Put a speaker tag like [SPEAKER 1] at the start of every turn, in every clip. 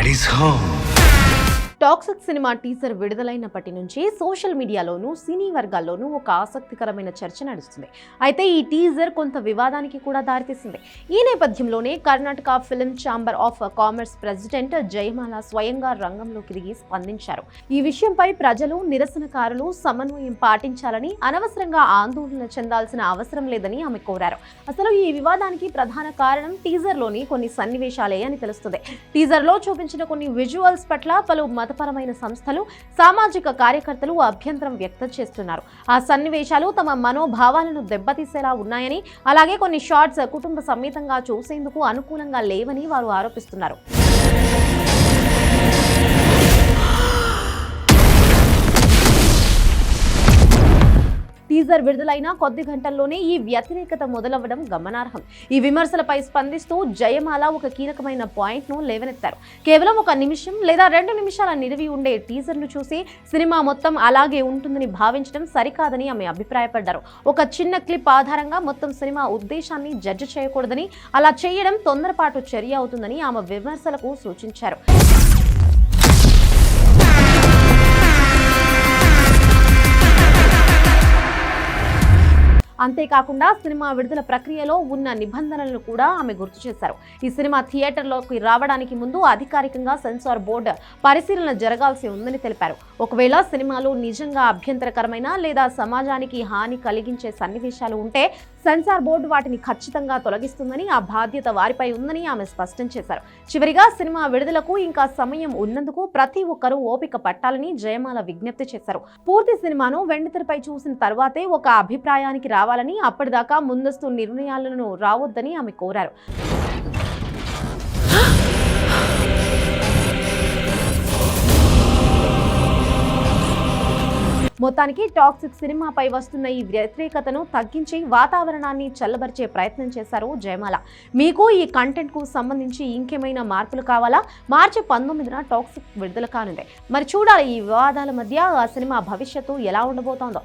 [SPEAKER 1] Daddy's home.
[SPEAKER 2] Toxic cinema teaser విడుదలైనప్పటి నుంచి social మీడియాలోనూ సినీ వర్గాల్లోనూ ఒక ఆసక్తికరమైన చర్చ నడుస్తుంది. అయితే ఈ టీజర్ కొంత వివాదానికి కూడా దారితీసింది. ఈ నేపథ్యంలోనే Karnataka film chamber of commerce president Jayamala స్వయంగా రంగంలోకి దిగి స్పందించారు. ఈ విషయంపై ప్రజలు, నిరసనకారులు సమన్వయం పాటించాలని, అనవసరంగా ఆందోళన చెందాల్సిన అవసరం లేదని ఆమె కోరారు. అసలు ఈ వివాదానికి ప్రధాన కారణం టీజర్లోని కొన్ని సన్నివేశాలే అని తెలుస్తుంది. టీజర్లో చూపించిన కొన్ని విజువల్స్ పట్ల పలు మతపరమైన సంస్థలు, సామాజిక కార్యకర్తలు అభ్యంతరం వ్యక్తం చేస్తున్నారు. ఆ సన్నివేశాలు తమ మనోభావాలను దెబ్బతీసేలా ఉన్నాయని, అలాగే కొన్ని షాట్స్ కుటుంబ సమేతంగా చూసేందుకు అనుకూలంగా లేవని వారు ఆరోపిస్తున్నారు. టీజర్ విడుదలైన కొద్ది గంటల్లోనే ఈ వ్యతిరేకత మొదలవ్వడం గమనార్హం. ఈ విమర్శలపై స్పందిస్తూ జయమాల ఒక కీలకమైన పాయింట్ను లేవనెత్తారు. కేవలం 1 నిమిషం లేదా 2 నిమిషాల నిడివి ఉండే టీజర్ను చూసి సినిమా మొత్తం అలాగే ఉంటుందని భావించడం సరికాదని ఆమె అభిప్రాయపడ్డారు. ఒక చిన్న క్లిప్ ఆధారంగా మొత్తం సినిమా ఉద్దేశాన్ని జడ్జి చేయకూడదని, అలా చేయడం తొందరపాటు చర్య అవుతుందని ఆమె విమర్శలకు సూచించారు. అంతేకాకుండా సినిమా విడుదల ప్రక్రియలో ఉన్న నిబంధనలను కూడా ఆమె గుర్తు చేశారు. ఈ సినిమా థియేటర్లోకి రావడానికి ముందు అధికారికంగా సెన్సార్ బోర్డు పరిశీలన జరగాల్సి ఉందని తెలిపారు. ఒకవేళ సినిమాలో నిజంగా అభ్యంతరకరమైన లేదా సమాజానికి హాని కలిగించే సన్నివేశాలు ఉంటే సెన్సార్ బోర్డు వాటిని ఖచ్చితంగా తొలగిస్తుందని, ఆ బాధ్యత వారిపై ఉందని ఆమె స్పష్టం చేశారు. చివరిగా సినిమా విడుదలకు ఇంకా సమయం ఉన్నందుకు ప్రతి ఒక్కరూ ఓపిక పట్టాలని జయమాల విజ్ఞప్తి చేశారు. పూర్తి సినిమాను వెండితెరపై చూసిన తర్వాతే ఒక అభిప్రాయానికి రావాలని, అప్పటిదాకా ముందస్తు నిర్ణయాలను రావద్దని ఆమె కోరారు. మొత్తానికి టాక్సిక్ సినిమాపై వస్తున్న ఈ వ్యతిరేకతను తగ్గించి వాతావరణాన్ని చల్లబరిచే ప్రయత్నం చేశారు జయమాల. మీకు ఈ కంటెంట్ కు సంబంధించి ఇంకేమైనా మార్పులు కావాలా? మార్చి 19న టాక్సిక్ విడుదల కానుంది. మరి చూడాలి ఈ వివాదాల మధ్య ఆ సినిమా భవిష్యత్తు ఎలా ఉండబోతోందో.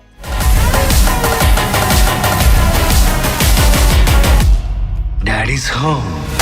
[SPEAKER 1] Daddy's home.